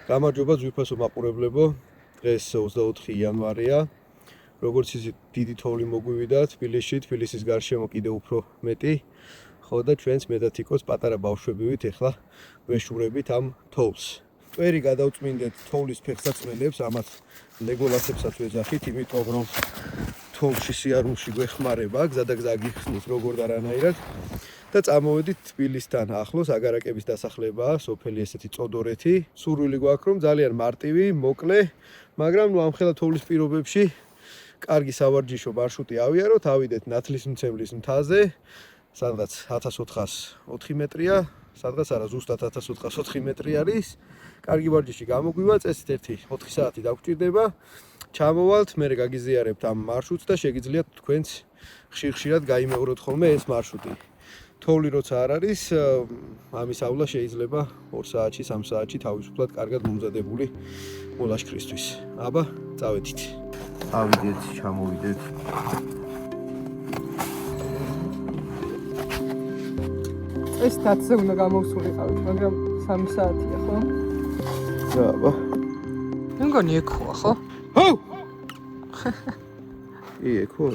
გამარჯობა ძვირფასო მაყურებლებო, დღეს 24 იანვარია. როგორც იცით, დიდი თოვლი მოგვივიდა თბილისში, თბილისის გარშემო კიდევ უფრო მეტი. ხო და ჩვენც მედათიკოს პატარა ბავშვები ვით, ეხლა ვეშურებით ამ თოვლს. წვერი გადავწმინდეთ თოვლის ფეხსაცმელებს, ამათ ლეგოლასებსაც ვეძახით, იმიტომ რომ თოვლში სიარულში გვეხმარება, გზადაგზა გიხსნის როგორ და რანაირად. და წამოვედით თბილისთან ახლოს აგარაკების დასახლებაა, სოფელი ესეთი წოდორეთი. სურვილი გვაქვს რომ ძალიან მარტივი, მოკლე, მაგრამ ამხელა თოვლის პირობებში კარგი სავარჯიშო მარშრუტი ავიაროთ, ავიდეთ ნათლისმცემლის მთაზე, სადღაც 1404 მეტრია, სადღაც არა, ზუსტად 1404 მეტრი არის. კარგი ვარჯიში გამოგვივა, წესით 1-4 საათი დაგვჭირდება. ჩამოვალთ, მე გაგიზიარებთ ამ მარშრუტს და შეგიძლიათ თქვენც ხშირ-ხშირად გაიმეოროთ ხოლმე ეს მარშრუტი. თოვლი როცა არ არის, ამის ავლა შეიძლება 2 საათში, 3 საათში თავისუფლად კარგად მომზადებული მოლაშქრისთვის. აბა, წავედით. ავიდეთ, ჩამოვიდეთ. ეს 10-ზე უნდა გამოვსულიყავით, მაგრამ 3 საათია, ხო? რა, აბა. მე მგონი ეკოა, ხო? ჰო! ეკო.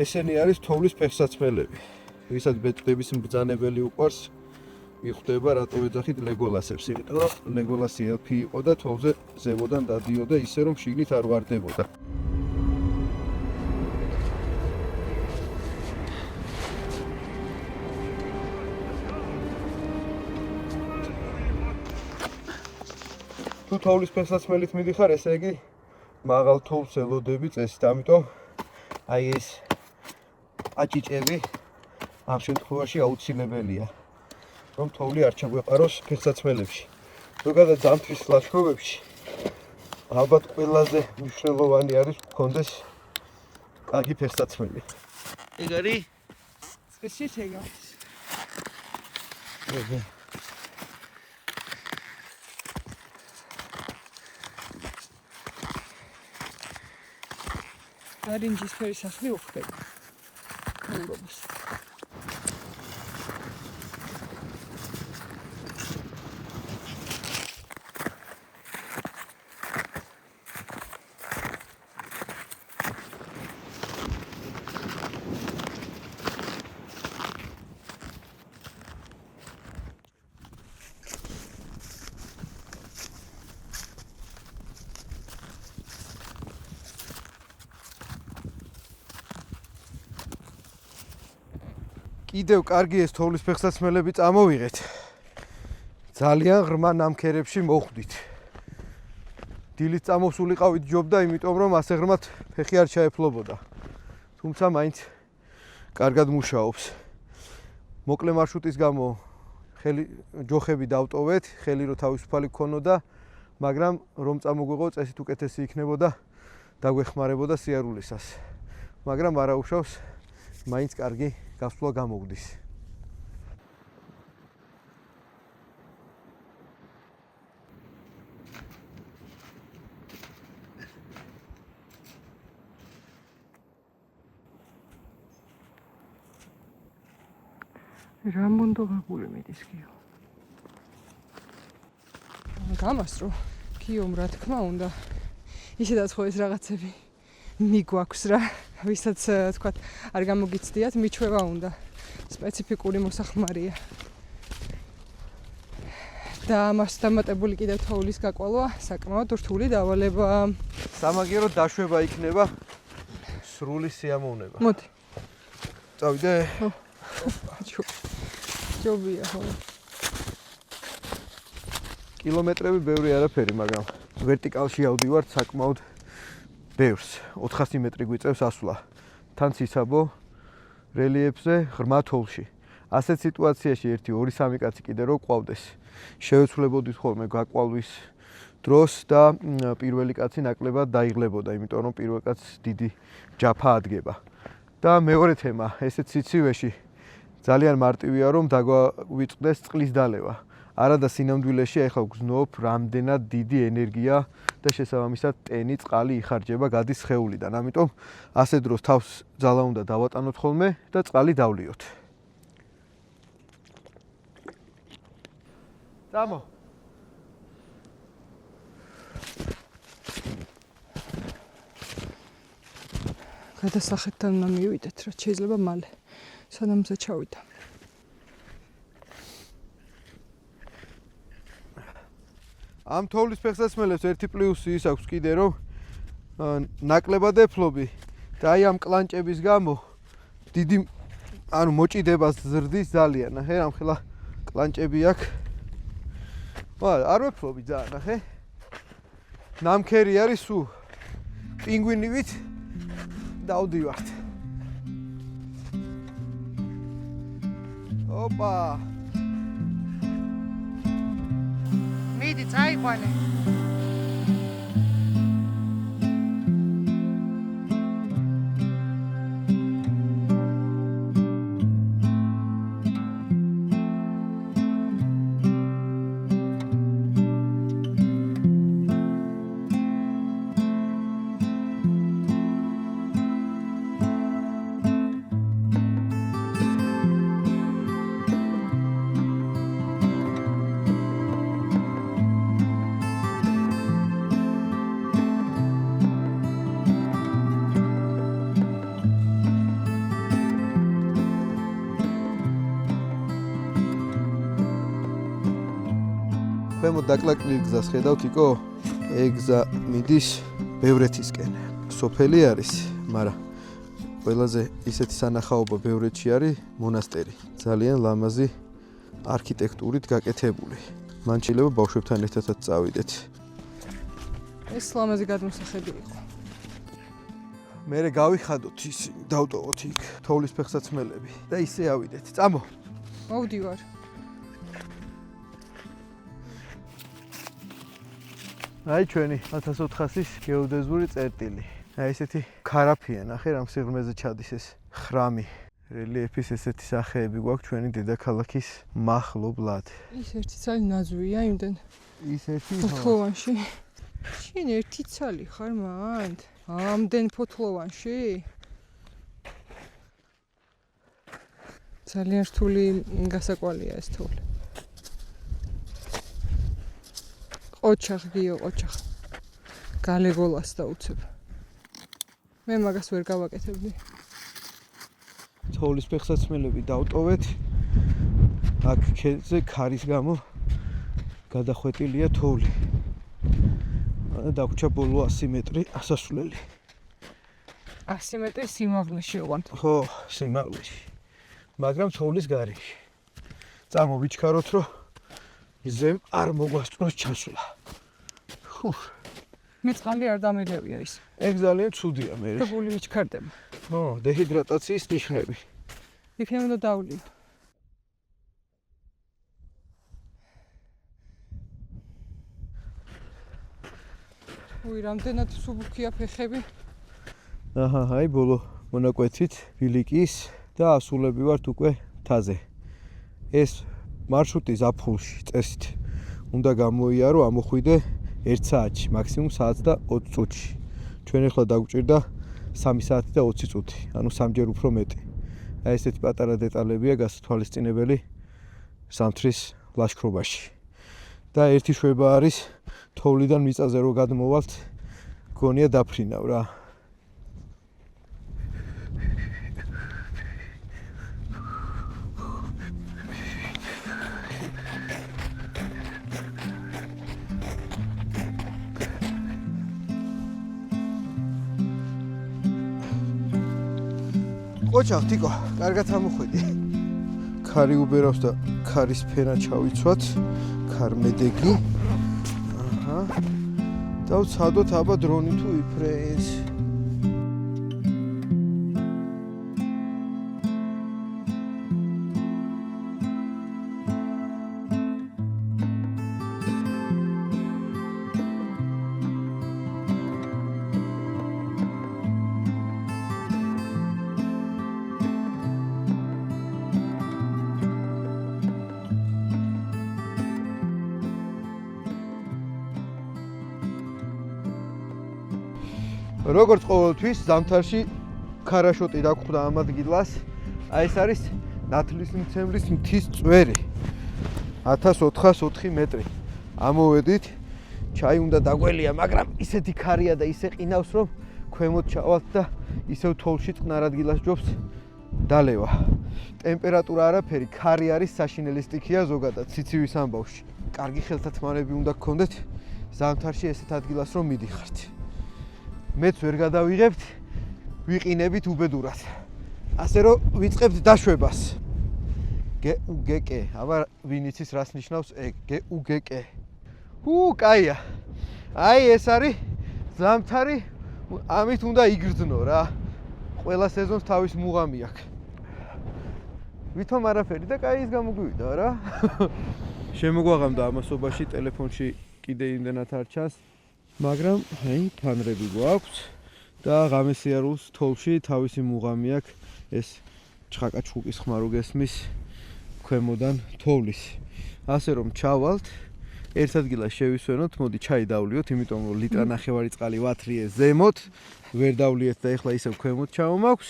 ესენი არის თოვლის ფეხსაცმელები. ვისაც ბეჭდების მბრძანებელი უყვარს, მიხვდება რატო ვეძახით ლეგოლასებს, იმიტომ რომ ლეგოლასი ელფი იყო და თოვლზე ზემოდან დადიოდა ისე რომ შიგნით არ ვარდებოდა. თუ თოვლის ფეხსაცმელით მიდიხარ, ესე იგი მაღალ თოვლს ელოდები წესით, ამიტომ აი ეს აჭიჭები ამ შემთხვევაში აუცილებელია, რომ თოვლი არ ჩაგვეყაროს ფეხსაცმელებში. ზოგადად ზამთრის ლაშქრობებში ალბათ ყველაზე მნიშვნელოვანი არის გქონდეს კარგი ფეხსაცმელი. ეგ არის? წესით ეგ არის. ნარინჯის ფერი სახლი უხდება. მოგობს. კიდევ კარგი ეს თოვლის ფეხსაცმელები წამოვიღეთ. ძალიან ღრმა ნამქერებში მოხვდით. დილით წამოსულიყავით ჯობდა, იმიტომ რომ ასე ღრმად ფეხი არ ჩაეფლობოდა. თუმცა მაინც კარგად მუშაობს. მოკლე მარშრუტის გამო ჯოხები დავტოვეთ, ხელი რო თავისუფალი გქონოდა, მაგრამ რომ წამოგვეღო წესით უკეთესი იქნებოდა, დაგვეხმარებოდა სიარულისას. მაგრამ არაუშავს, მაინც კარგი გასვლა გამოვდის. რა მონდობებული მიდის კიო? გამასრო, კიომ რა თქმა უნდა. ისედაც ხო ეს რაღაცები მიგვაქვს რა. ვისაც თქვათ არ გამოგიცდიათ, მიჩვევა უნდა. სპეციფიკური მოსახმარია. და ამას დამატებული კიდევ თოვლის გაკვალვა საკმაოდ რთული დავალება. სამაგიეროდ დაშვება იქნება სრული სიამოვნება. მოდი. წავიდე. ჯობია ხო. კილომეტრები ბევრი არაფერი, მაგრამ ვერტიკალში ავდივართ საკმაოდ ბევრს. 400 მეტრი გვიწევს ასვლა. თან ციცაბო რელიეფზე ღრმა თოვლში. ასეთ სიტუაციაში 1-2-3 კაცი კიდე რო ყვავდეს. შევეცვლებოდით ხოლმე გაკვალვის დროს და პირველი კაცი ნაკლებად დაიღლებოდა, იმიტომ რომ პირველ კაცს დიდი ჯაფა ადგება. და მეორე თემა, ესეთ სიცივეში ძალიან მარტივია რომ დაგვიწყდეს წყლის დალევა. არადა სინამდვილეში ახლა გზნობ რამდენად დიდი ენერგია და შესაბამისად ტენი წყალი იხარჯება გადის სხეულიდან. ამიტომ ასე დროს თავს ძალა უნდა დავატანოთ ხოლმე და წყალი დავლიოთ. Tamo. გადასახეთთან უნდა მივიდეთ, რაც შეიძლება მალე. სანამ ჩავიდა. ამ თოვლის ფეხსაცმელებს ერთი პლუსი ის აქვს კიდე, რომ ნაკლებად ეფლობი და აი ამ კლანჭების გამო დიდი მოჭიდებას ზრდის ძალიან, ნახე, ამხელა კლანჭები აქვს. არ ვეფლობი ძალიან, ნახე. ნამქერი არის სულ პინგვინივით დავდივართ. ოპა. მიდი, წაიყვანე. ქვემოთ დაკლაკნილი გზას ხედავთ, იკო? ეგ გზა მიდის ბევრეთისკენ. სოფელი არის, მაგრამ ყველაზე ისეთი სანახაობა ბევრეთში არის მონასტერი. ძალიან ლამაზი არქიტექტურით გაკეთებული. მან შეიძლება ბავშვებთან ერთადაც წავიდეთ. ეს ლამაზი გადმოსახედი იყო. მერე გავიხადოთ ისინი, დავტოვოთ იქ თოვლის ფეხსაცმელები და ისე ავიდეთ. წამო. მოვდივარ. აი ჩვენი 1400-ის გეოდეზიური წერტილი. აი ესეთი ქარაფია, ნახე რამ სიღრმეზე ჩადის ეს ხრამი. რელიეფის ესეთი სახეები გვაქვს ჩვენი დედაქალაქის მახლობლად. ის ერთი ცალი ნაძვია იმდენ. ის ერთი ფოთლოვანში. შენ ერთი ცალი ხარ მანდ? ამდენ ფოთლოვანში? ძალიან რთული გასაკვალია ეს თოვლი. ოჩახ გიო, ოჩახ. გალეგოლას დაუცებ. მე მაგას ვერ გავაკეთებდი. თოვლის ფეხსაცმელები დავტოვეთ. აქ ქედზე ქარის გამო გადახვეტილია თოვლი. დაგვრჩა ბოლო 100 მეტრი ასასვლელი. 100 მეტრი სიმაღლეში ვართ. ხო, სიმაღლეში. მაგრამ თოვლის გარეშე. წამოვიჩქაროთ, რომ ზემ არ მოგვასწროს ჩასვლა. ხუ. მე წყალი არ დამელევია ის. ეგ ძალიან ცუდია მე. და გული ვიჩქარდება. ო, დეჰიდრატაციის ნიშნები. იქნებ უნდა დავლიო. უი, რამდენად სუბუქია ფეხები. აჰა, აი ბოლო მონაკვეთით ბილიკის და ასულები ვართ უკვე მთაზე. ეს მარშრუტი ზაფხულში წესით უნდა გამოიარო, ამოხვიდე 1 საათში, მაქსიმუმ საათს და 20 წუთში. ჩვენ ახლა დაგვჭირდა 3 საათი და 20 წუთი, ანუ 3-ჯერ უფრო მეტი. აი ესეთი პატარა დეტალებია გასათვალისწინებელი ზამთრის ლაშქრობაში. და ერთი შვება არის თოვლიდან მიწაზე რო გადმოვალთ, გონია დაფრინავ რა. ოჩახ თიკო, კარგად ამოხვედი. ქარი უბერავს და ქარის ფენა ჩავიცვათ, ქარმედეგი. აჰა. დავცადოთ აბა დრონი თუ იფრენს. როგორც ყოველთვის ზამთარში ქარაშოტი დაგხვდა ამ ადგილას. აი ეს არის ნათლისმცემლის მთის წვერი. 1404 მეტრი. ამოვედით. ჩაი უნდა დაგველია, მაგრამ ისეთი ქარია და ისე ყინავს, რომ ქვემოთ ჩავალთ და ისევ თოლში წყნარ ადგილას ჯობს დალევა. ტემპერატურა არაფერი, ქარი არის საშინელი სტიქია ზოგადად სიცივის ამბავში. კარგი ხელთათმანები უნდა გქონდეთ ზამთარში ესეთ ადგილას რომ მიდიხართ. მეც ვერ გადავიღებთ, ვიყინებით უბედურად. ასე რომ ვიწყებთ დაშვებას. გეკე, აბა ვინ იცის რას ნიშნავს გეკე. კაია. აი ეს არის ზამთარი, ამით უნდა იგრძნო რა. ყველა სეზონს თავის მუღამი აქვს. ვითომ არაფერი და კაი ის გამოგვივიდა რა. შემოგვაღამდა ამასობაში ტელეფონში კიდე იმდენად არ ჩანს, მაგრამ აი ფანრები გვაქვს და ღამის სიარულს თოლში თავისი მუღამი აქვს. ეს ჩხაკაჩხუკის ხმა რო გესმის ქვემოდან თოვლის. ასე რომ ჩავალთ, ერთ ადგილას შევისვენოთ, მოდი ჩაი დავლიოთ, იმიტომ რომ ლიტრა ნახევარი წყალი ვათრიე ზემოთ, ვერ დავლიეთ და ეხლა ისევ ქვემოთ ჩავმაქვს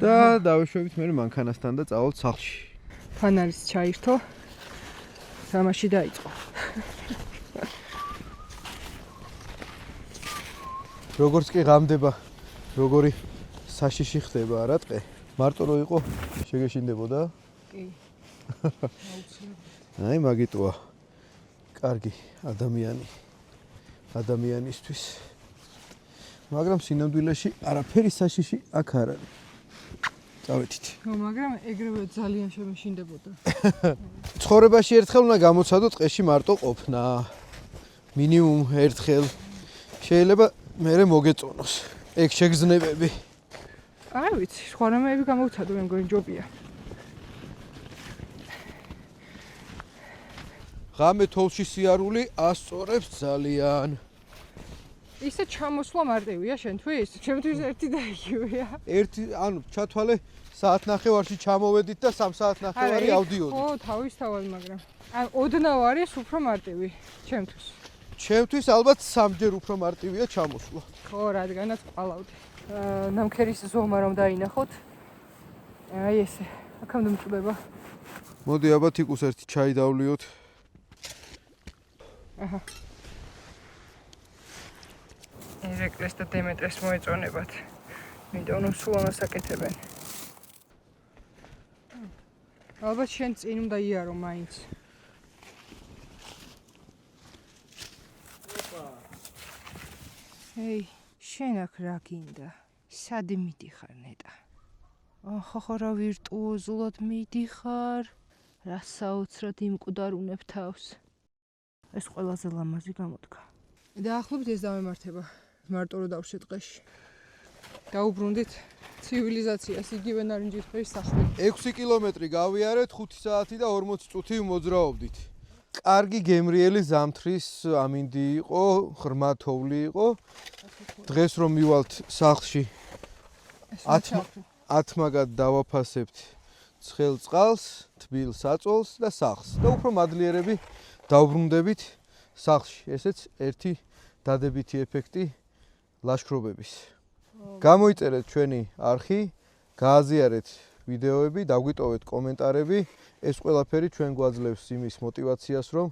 და დავეშვებით მე მანქანასთან და წავალთ სახლში. ფანარის ჩაირთო. თამაში დაიწყო. როგორც კი ღამდება, როგორი საშიში ხდება არა ტყე. მარტო რო იყო შეგეშინდებოდა? კი. აი მაგიტოა. კარგი ადამიანისთვის. მაგრამ სინამდვილეში არაფერი საშიში აქ არ არის. წავედით. მაგრამ ეგრევე ძალიან შემეშინდებოდა. ცხოვრებაში ერთხელ უნდა გამოცადო ტყეში მარტო ყოფნა. მინიმუმ ერთხელ. შეიძლება მერე მოგეწონოს. ეგ შეგრძნებები. აი ვიცი, სხვა რამეები გამოვცადო, მე მგონი ჯობია. ღამე თოლში სიარული ასწორებს ძალიან. ისე ჩამოსვლა მარტივია შენთვის? ჩემთვის ერთი და იგივეა. ანუ ჩათვალე საათნახევარში ჩამოვედით და 3 საათნახევარი ავდიოდი. ხო, თავისთავად, მაგრამ ან ოდნავ არის უფრო მარტივი ჩემთვის. ჩემთვის ალბათ 3-ჯერ უფრო მარტივია ჩამოსვლა. ხო, რადგანაც ყალავდი. ნამქერის ზომა რომ დაინახოთ. აი ესე, აქამდე მწვდება. მოდი აბა თიკუს ერთი ჩაი დავლიოთ. აჰა. ირეკლეს და დემეტრეს მოეწონებათ. იმიტომ რომ სულ ამას აკეთებენ. ალბათ შენ წინ უნდა იარო მაინც. ჰეი, შენ აქ რა გინდა? სად მიდიხარ ნეტა? ხო რა ვირტუოზულად მიდიხარ. რა საოცრად იმკვდარუნებ თავს. ეს ყველაზე ლამაზი გამოდგა. დაახლოებით ეს დამემართება. მარტო რო დავშეთ ტყეში. დაუბრუნდით ცივილიზაციას, იგივე ნარინჯისფერი სახლი. 6 კილომეტრი გავიარეთ, 5 საათი და 40 წუთი მოძრაობდით. კარგი გემრიელი ზამთრის ამინდი იყო, ღრმა თოვლი იყო. დღეს რომ მივალთ სახლში 10 მაგად დავაფასებთ ცხელ წყალს, თბილ საწოლს და სახლს და უფრო მადლიერები დავბრუნდებით სახლში. ესეც ერთი დადებითი ეფექტი ლაშქრობების. გამოიწერეთ ჩვენი არხი, გააზიარეთ ვიდეოები, დაგვიტოვეთ კომენტარები. ეს ყველაფერი ჩვენ გვაძლევს იმის мотиваციას, რომ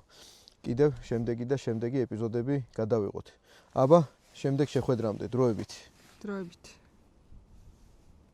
კიდევ შემდეგი ეპიზოდები გადავიღოთ. აბა, შემდეგ შეხვედრამდე დროებით. დროებით.